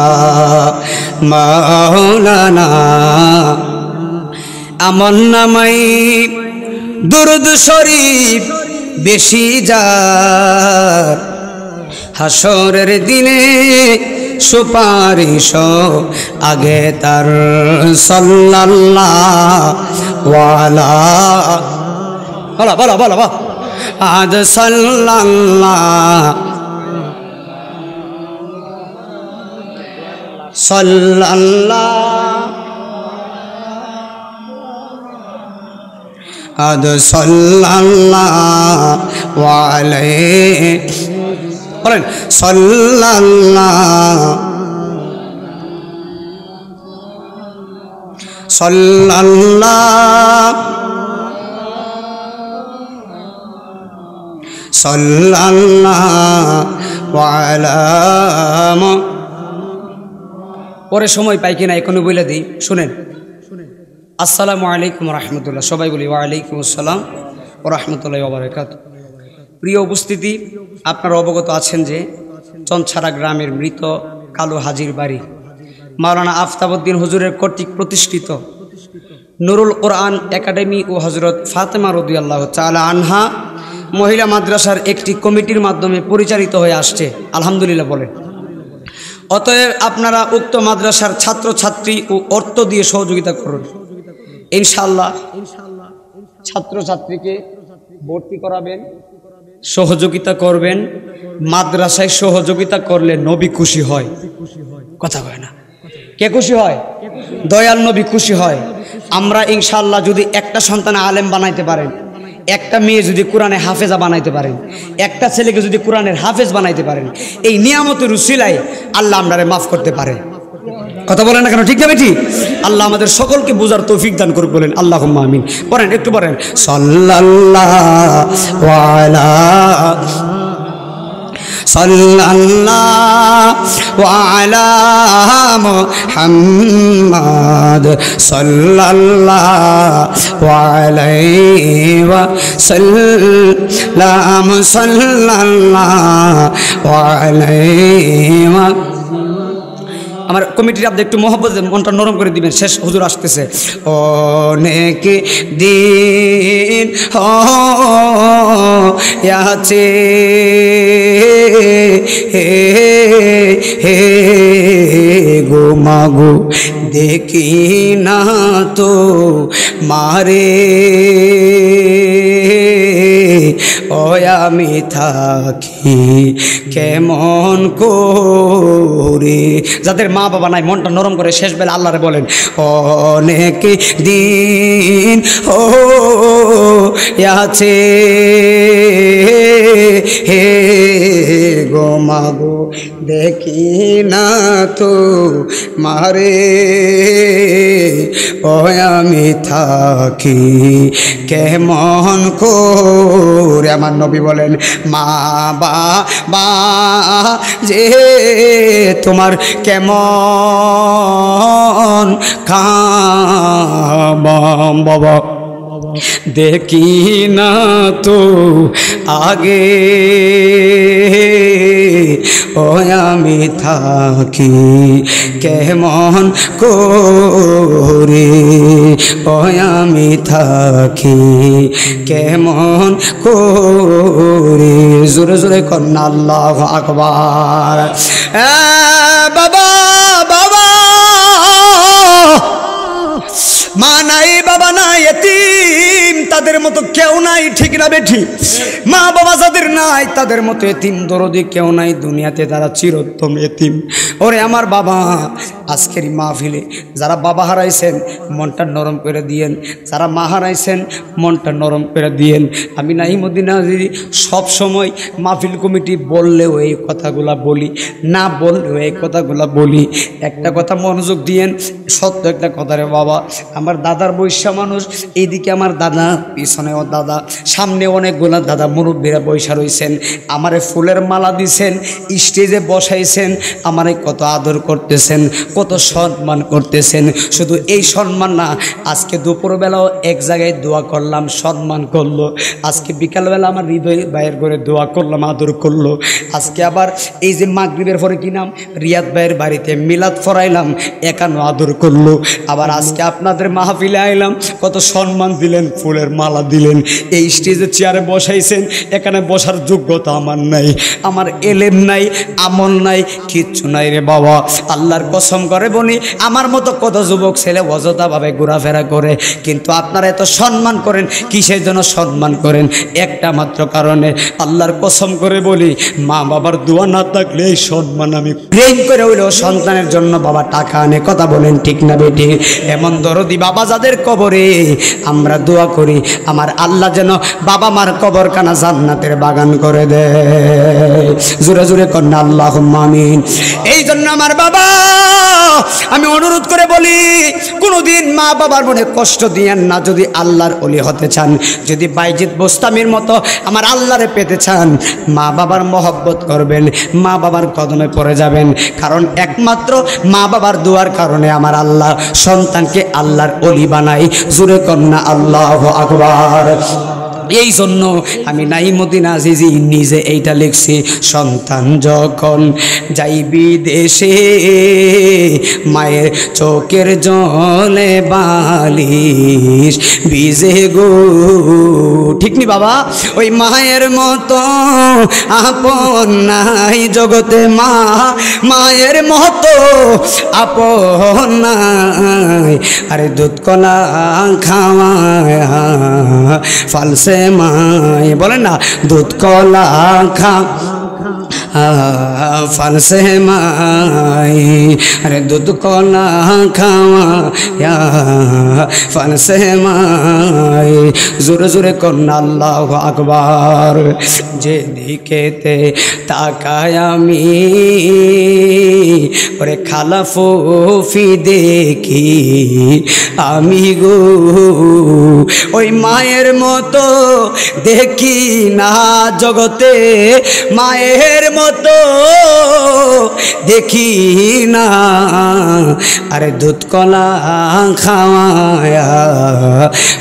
মাওলানা। আমন নামাই দুরুদ শরীফ বেশি যার, হাসরের দিনে সুপারিশ আগে তার। সাল্লাল্লাহু আলা বলা বলা বলা বলা আদ সাল্লাল্লাহু আদ সাল্লাল্লাহু আলাইহি বলেন সাল্লাল্লাহু সাল্লাল্লাহু আলা। পরে সময় পাই কিনা এখনো বলে দিই, শুনেন। আসসালামু আলাইকুম রহমতুল্লাহ, সবাই বলি ওয়ালাইকুম আসসালাম ও রহমতুল্লাহ ওবারাকাতুহু। প্রিয় উপস্থিতি, আপনারা অবগত আছেন যে চনছাড়া গ্রামের মৃত কালু হাজির বাড়ি মাওলানা আফতাবউদ্দিন হুজুরের কর্তৃক প্রতিষ্ঠিত নুরুল কোরআন একাডেমি ও হযরত ফাতেমা রাদিয়াল্লাহু তাআলা আনহা মহিলা মাদ্রাসার একটি কমিটির মাধ্যমে পরিচালিত হয়ে আসছে। আলহামদুলিল্লাহ বলেন। অতএব আপনারা উক্ত মাদ্রাসার ছাত্রছাত্রী ও অর্থ দিয়ে সহযোগিতা করুন ইনশাআল্লাহ। ছাত্রছাত্রীকে ভর্তি করাবেন, সহযোগিতা করবেন। মাদ্রাসায় সহযোগিতা করলে নবী খুশি হয়, কথা কয় না? কে খুশি হয়? দয়াল নবী খুশি হয়। আমরা ইনশাআল্লাহ যদি একটা সন্তান আলেম বানাইতে পারেন, একটা মেয়ে যদি কোরআনে হাফেজা বানাইতে পারেন, একটা ছেলেকে যদি কোরআনের হাফেজ বানাইতে পারেন, এই নিয়ামতের উসিলায় আল্লাহ আমরারে মাফ করতে পারে। কথা বলেন না কেন? ঠিক না বেটি? আল্লাহ আমাদের সকলকে বুঝার তৌফিক দান করুক, বলেন আল্লাহুম্মা আমিন। পড়েন, একটু পড়েন সাল্লাল্লাহু আলা সাল্লাল্লাহু আলা মুহাম্মাদ সাল্লাল্লাহু আলাইহি ওয়া সাল্লাম সাল্লাল্লাহু আলাইহি ওয়া। আমার কমিটির আপনি একটু মহব্বত মনটা নরম করে দিবেন, শেষ হুজুর আসতেছে। অনেক দিন আছে হে গো মাগো দেখি না তো মারে, ও আমি থাকি কেমন করে। যাদের মা বাবা নাই মনটা নরম করে শেষ বেলা আল্লাহরে বলেন অনেক দিন আছে হে গো মাগো দেখি না তো মারে, ও আমি থাকি কেমন করে। আমার নবী বলেন মা বাবা যে তোমার কেমন কাম বাবা, দেখি না তো আগে ও আমি থাকি কেমন করে ও আমি থাকি কেমন করে জোরে জোরে কন্যা আল্লাহু আকবার বাবা বাবা মা নাই বাবা নাই এতিম তাদের মতো কেউ নাই ঠিক না বেঠি মা বাবা যাদের নাই তাদের মতো এতিম দরদি কেউ নাই দুনিয়াতে তারা চিরোত্তম এতিম ওরে আমার বাবা আজকের মাহফিলে যারা বাবা হারাইছেন মনটা নরম করে দিয়েন যারা মা হারাইছেন মনটা নরম করে দিয়েন আমি নাইমুদ্দিন হাজিরি সব সময় মাহফিল কমিটি বললেও এই কথাগুলা বলি না বললেও এই কথাগুলা বলি একটা কথা মনোযোগ দিয়েন সত্য একটা কথা রে বাবা আমার দাদার বৈশা মানুষ এইদিকে আমার দাদা পিছনেও দাদা সামনে অনেকগুলা দাদা মুরব্বীরা বৈশা রয়েছেন আমারে ফুলের মালা দিছেন স্টেজে বসাইছেন আমারে কত আদর করতেছেন কত সম্মান করতেছেন শুধু এই সম্মান না আজকে দুপুরবেলাও এক জায়গায় দোয়া করলাম সম্মান করলো আজকে বিকালবেলা আমার হৃদয় ভাইয়ের করে দোয়া করলাম আদর করলো আজকে আবার এই যে মাগরিবের পরে কি নাম রিয়াদ ভাইয়ের বাড়িতে মিলাদ ফরাইলাম একানো আদর করলো আবার আজকে আপনাদের মাহফিলে আইলাম কত সম্মান দিলেন ফুলের মালা দিলেন এই স্টেজে চেয়ারে বসাইছেন এখানে বসার যোগ্যতা আমার নাই আমার এলেম নাই আমল নাই কিচ্ছু নাই রে বাবা আল্লাহর কসম করে বলি আমার মতো কত যুবক ছেলে অযথাভাবে ঘোরাফেরা করে কিন্তু আপনারা এত সম্মান করেন কিসের জন্য সম্মান করেন একটা মাত্র কারণে আল্লাহর কসম করে বলি মা বাবার দোয়া না থাকলে এই সম্মান আমি প্রেম করে হইলেও সন্তানের জন্য বাবা টাকা আনে কথা বলেন ঠিক না বেটি এমন দরদি বাবা যাদের কবরে আমরা দোয়া করি আমার আল্লাহ যেন বাবা মার কবরখানা জান্নাতের বাগান করে দেয় জোরে জোরে কন্যা আল্লাহুম্মা আমিন এই জন্য আমার বাবা আমি অনুরোধ করে বলি কোনোদিন মা বাবার মনে কষ্ট দিয়েন না যদি আল্লাহর ওলি হতে চান যদি বাইজিদ বোস্তামির মতো আমার আল্লাহরে পেতে চান মা বাবার মহব্বত করবেন মা বাবার কদমে পড়ে যাবেন কারণ একমাত্র মা বাবার দোয়ার কারণে আমার আল্লাহ সন্তানকে আল্লাহর ওলি বানায় জোরে কন্যা আল্লাহু আকবার এই জন্য আমি নাইমুদ্দিন আজিজি নিজে এইটা লিখছি সন্তান যখন যাইবি দেশে মায়ের চোখের জলে বালিশ ভিজে গো ঠিক নি বাবা ওই মায়ের মতো আপন নাই জগতে মা মায়ের মতো আপন নাই আরে দুধ কলা খাওয়ায় ফালসে মাই বলেন না দুধ কলা খা ফালসে মাই আরে দুধ কলা খাওয়া ফালসে মাই জোরে জোরে কন্যা আল্লাহু আকবার যেদিকেতে তাকায় আমি ওরে খালা ফুফি দেখি আমি গো ওই মায়ের মতো দেখি না জগতে মায়ের মতো দেখি না আরে দুধ কলা খাওয়ায়া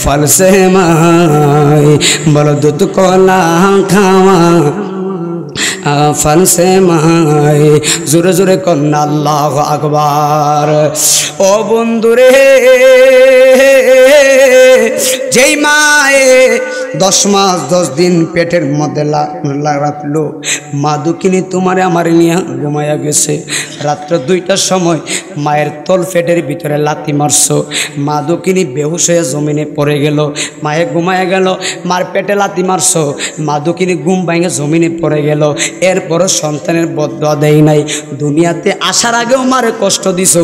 ফলসে মাই বলো দুধ কলা খাওয়া ফালসে মাই জোরে জোরে কন্যা আল্লাহু আকবার ও বন্ধুরে যেই মায়ে 10 মাস 10 দিন পেটের মধ্যে রাখলো মা দুঃখিনী তোমারে আমার নিয়ে ঘুমাইয়া গেছে রাত্র 2টার সময় মায়ের তল পেটের ভিতরে লাথি মারছো মা দুঃখিনী বেহুশ হয়ে জমিনে পড়ে গেল মায়ে ঘুমাইয়া গেল মার পেটে লাথি মারছো মা দুঃখিনী ঘুম ভাঙে জমিনে পড়ে গেল এরপরও সন্তানের বদদোয়া দেয় নাই দুনিয়াতে আসার আগেও মারে কষ্ট দিছো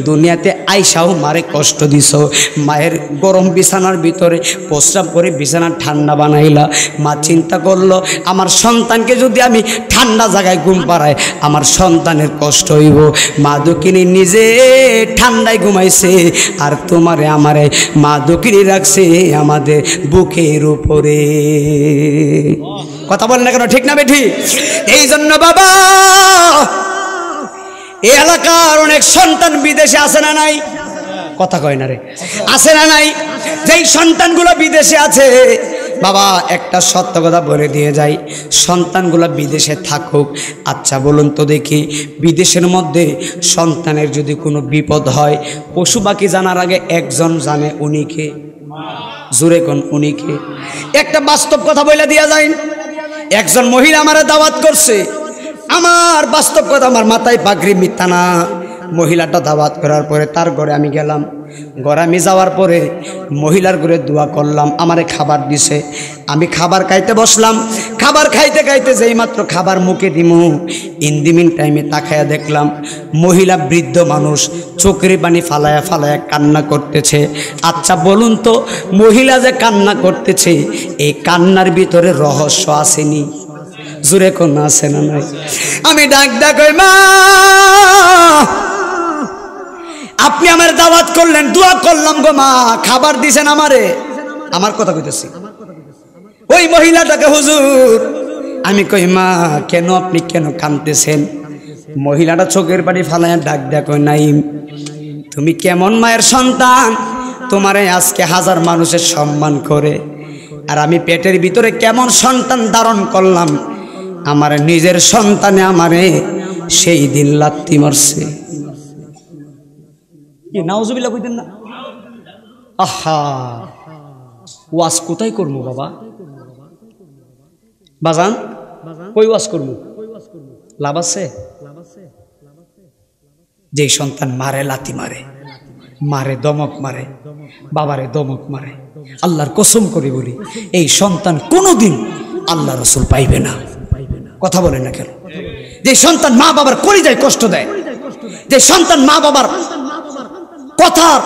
দুনিয়াতে আইসাও মারে কষ্ট দিছো মায়ের গরম বিছানার ভিতরে প্রস্রাব করে বিছানা ঠান্ডা বানাইলা মা চিন্তা করলো আমার সন্তানকে যদি আমি ঠান্ডা জায়গায় ঘুম পাড়াই আমার সন্তানের কষ্ট হইব মা দুঃখিনী নিজে ঠান্ডায় ঘুমাইছে আর তোমারে আমারে মা দুঃখিনী রাখছে আমাদের বুকের উপরে কথা বলেন না কেন ঠিক না বেঠি এই জন্য বাবা এই এলাকার অনেক সন্তান বিদেশে আছে না নাই কথা কয় না রে, আছে না নাই? যেই সন্তানগুলো বিদেশে আছে বাবা, একটা সত্য কথা বলে দিয়ে যাই, সন্তানগুলো বিদেশে থাকুক। আচ্ছা বলুন তো দেখি, বিদেশের মধ্যে সন্তানের যদি কোনো বিপদ হয়, পশু পাখি জানার আগে একজন জানে, উনি কে? জোরে কোন উনি কে? একটা বাস্তব কথা বলে দিয়া যায়। একজন মহিলা আমারে দাওয়াত করছে, আমার বাস্তব কথা, আমার মাথায় পাগড়ি, মিথ্যা না। মহিলাটা দাওয়াত করার পরে তার ঘরে আমি গেলাম। ঘরে আমি যাওয়ার পরে মহিলার ঘরে দোয়া করলাম, আমারে খাবার দিছে। আমি খাবার খাইতে বসলাম। খাবার খাইতে খাইতে যেই মাত্র খাবার মুখে দিমু, ইন্দিমিন টাইমে তাকায়া দেখলাম মহিলা, বৃদ্ধ মানুষ, চোখের পানি ফালায়া ফালায়া কান্না করতেছে। আচ্ছা বলুন তো, মহিলা যে কান্না করতেছে, এই কান্নার ভিতরে রহস্য আসেনি? জোরে কোন আছে না নাই? আমি ডাক কই, মা আপনি আমার দাওয়াত করলেন, দোয়া করলাম গো মা, খাবার দিছেন আমারে। আমার কথা কইতেছি ওই মহিলাটাকে, হুজুর। আমি কই, মা কেন, আপনি কেন কাঁদতেছেন? মহিলাটা চোখের পানি ফালায়া ডাক কই, নাইম তুমি কেমন মায়ের সন্তান, তোমারে আজকে হাজার মানুষের সম্মান করে, আর আমি পেটের ভিতরে কেমন সন্তান ধারণ করলাম, আমার নিজের সন্তানে আমারে সেই দিন লাত্তি মারছে। নাউজুবিল্লাহ কইতেন না? আহা, ওয়াজ কোথায় করবো বাবা? বাজান কই ওয়াজ করবো? লাভ আছে? যে সন্তান মারে লাথি মারে, মারে দমক মারে, বাবারে দমক মারে, আল্লাহর কসম করে বলি এই সন্তান কোনোদিন আল্লাহ রসুল পাইবে না। কথা বলেন না কেন? যে সন্তান মা বাবার কলিজায় কষ্ট দেয়, যে সন্তান মা বাবার কথার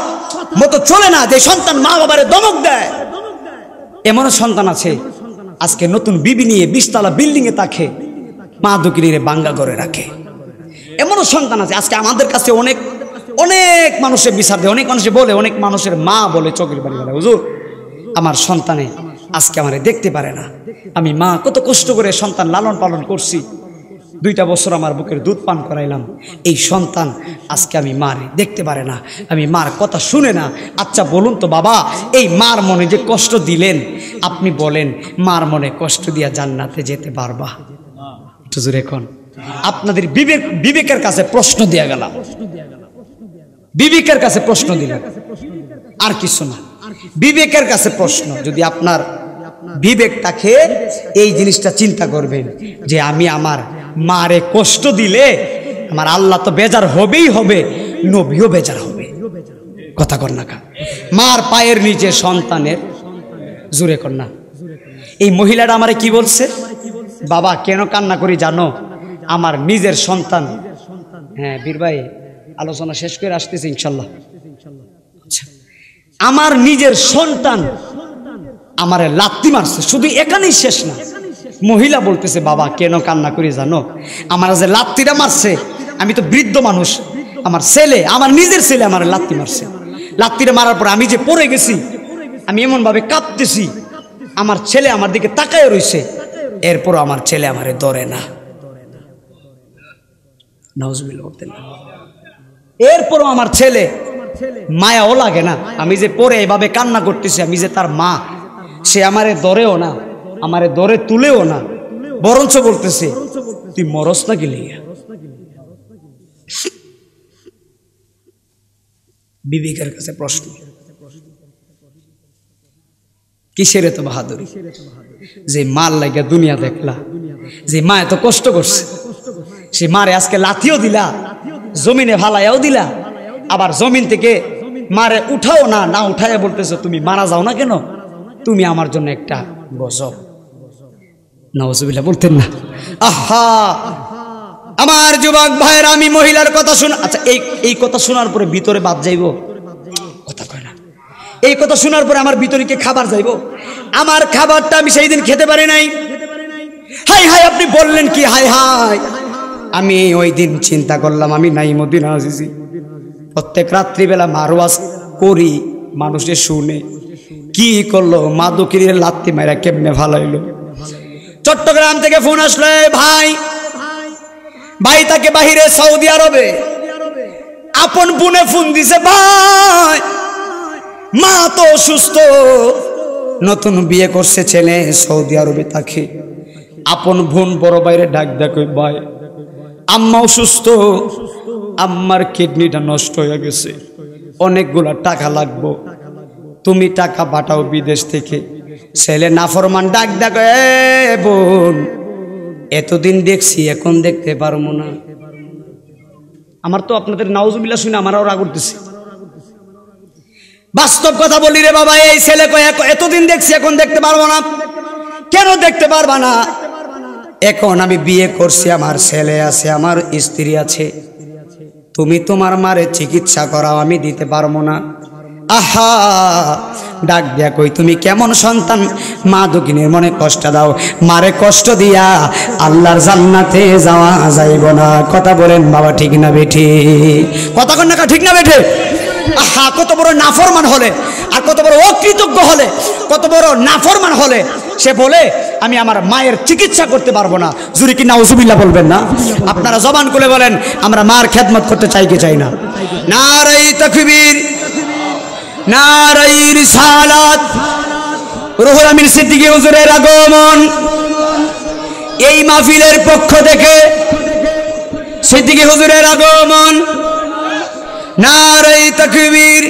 মতো চলে না, যে সন্তান মা বাবারে দমক দেয়, এমন সন্তান আছে আজকে নতুন বিবি নিয়ে 20 তলা বিল্ডিং এ থাকে, মা দুকিনীরে বাঙ্গা করে রাখে। এমনও সন্তান আছে আজকে আমাদের কাছে অনেক অনেক মানুষের বিচার দেয়, অনেক মানুষে বলে, অনেক মানুষের মা বলে চোখের পানি বলে, হুজুর আমার সন্তানে আজকে আমারে দেখতে পারে না। আমি মা কত কষ্ট করে সন্তান লালন পালন করছি, 2টা বছর আমার বুকের দুধ পান করাইলাম, এই সন্তান আজকে আমি মারে দেখতে পারে না, আমি মার কথা শুনে না। আচ্ছা বলুন তো বাবা, এই মার মনে যে কষ্ট দিলেন, আপনি বলেন মার মনে কষ্ট দিয়া জান্নাতে যেতে পারবা? হুজুর এখন আপনাদের বিবেকের কাছে প্রশ্ন দিয়া গেলাম, বিবেকের কাছে প্রশ্ন দিলাম, আর কিছু না, বিবেকের কাছে প্রশ্ন। যদি আপনার বিবেক থাকে, এই জিনিসটা চিন্তা করবেন যে আমি আমার মারে কষ্ট দিলে আমার আল্লাহ তো বেজার হবেই হবে, নবীও বেজার হবে। কথা কর না, মার পায়ের নিচে সন্তানের, জোরে কর না। এই মহিলাটা আমারে কি বলছে, বাবা কেন কান্না করি জানো, আমার নিজের সন্তান। হ্যাঁ বীর ভাই, আলোচনা শেষ করে আসতেছি ইনশাল্লাহ। আমার নিজের সন্তান আমারে লাত্তি মারছে, শুধু এখানেই শেষ না। মহিলা বলতেছে, বাবা কেন কান্না করি জানো, আমার যে লাত্তিটা মারছে, আমি তো বৃদ্ধ মানুষ, আমার ছেলে, আমার নিজের ছেলে আমারে লাত্তি মারছে। লাত্তিটা মারার পর আমি যে পড়ে গেছি, আমি এমন ভাবে কাঁপতেছি, আমার ছেলে আমার দিকে তাকায় রইছে, এরপর আমার ছেলে আমারে ধরে না। নাউজুবিল্লাহ বলতেন না। এরপরও আমার ছেলে মায়াও লাগে না, আমি যে পরে এভাবে কান্না করতেছি, আমি যে তার মা, সে আমারে ধরেও না, আমারে ধরে তুলেও না, বরঞ্চ বলতেছে তুই মরস না গেলি। বিবেকের কাছে প্রশ্ন, কিসের এত বাহাদুরি? যে মার লাগে দুনিয়া দেখলা, যে মা এত কষ্ট করছে, সে মারে আজকে লাথিও দিলা, জমিনে ভালাইয়াও দিলা, আবার জমিন থেকে মারে উঠাও না, না উঠাইয়া বলতেছো তুমি মারা যাও না কেন, তুমি আমার জন্য একটা গজব। নাউজুবিল্লাহ বলতেন না? আহা আমার যুবক ভাইয়ের, আমি মহিলার কথা শুনে, আচ্ছা এই কথা শোনার পরে ভিতরে বাদ যাইব? কথা কয় না। এই কথা শোনার পরে আমার ভিতরে কি খাবার যাইব? আমার খাবারটা আমি সেই দিন খেতে পারি নাই। হাই হাই, আপনি বললেন কি হাই হাই? আমি ওই দিন চিন্তা করলাম, আমি নাইমুদ্দিন আজিজি প্রত্যেক রাত্রিবেলা মারওয়াজ করি, মানুষে শুনে কি করলো, মাদুকির লাত্তি মারা কেমনে ভালাইলো। চট্টগ্রাম থেকে ফোন আসলো, ভাই ভাই তাকে বাহিরে সৌদি আরবে আপন বোনে ফোন দিছে, ভাই মা তো অসুস্থ, নতুন বিয়ে করছে ছেলে, সৌদি আরবে থাকে। আপন বোন বড় বাইরে ডাক দেখো, ভাই আম্মা অসুস্থ, আম্মার কিডনিটা নষ্ট হয়ে গেছে, অনেকগুলা টাকা লাগবো, তুমি টাকা পাঠাও বিদেশ থেকে। ছেলে নাফরমান ডাক দেখো, এ বোন এতদিন দেখছি এখন দেখতে পারবো না। আমার তো আপনাদের নাউজুবিল্লাহ শুনে আমারও রাগ উঠতেছে। বাস্তব কথা বলি রে বাবা, এই ছেলে কয় এতদিন দেখছি এখন দেখতে পারবো না। কেন দেখতে পারবা না? এখন আমি বিয়ে করছি, আমার ছেলে আছে, আমার স্ত্রী আছে, তুমি তোমার মারে চিকিৎসা করাও, আমি দিতে পারবো না। আহা ডাক দিয়া কই, তুমি কেমন সন্তান, মা দুঃখিনীর মনে কষ্ট দাও, মারে কষ্ট দিয়া আল্লাহর জান্নাতে যাওয়া যাইব না। কথা বলেন বাবা, ঠিক না বেঠি? কথা কন না, ঠিক না বেঠে? আহা কত বড় নাফরমান হলে, আর কত বড় অকৃতজ্ঞ হলে, কত বড় নাফরমান হলে সে বলে আমি আমার মায়ের চিকিৎসা করতে পারবো না। জুরি কি নাউজুবিল্লাহ বলবেন না? আপনারা জবান খুলে বলেন, আমরা মার খেদমত করতে চাই কি চাই না? নারায়ে তাকবীর, নারায়ে রিসালাত, রুহুল আমিন সিদ্দিকী হুজুরের আগমন। এই মাহফিলের পক্ষ থেকে সিদ্দিকী হুজুরের আগমন। নারায়ে তাকবীর।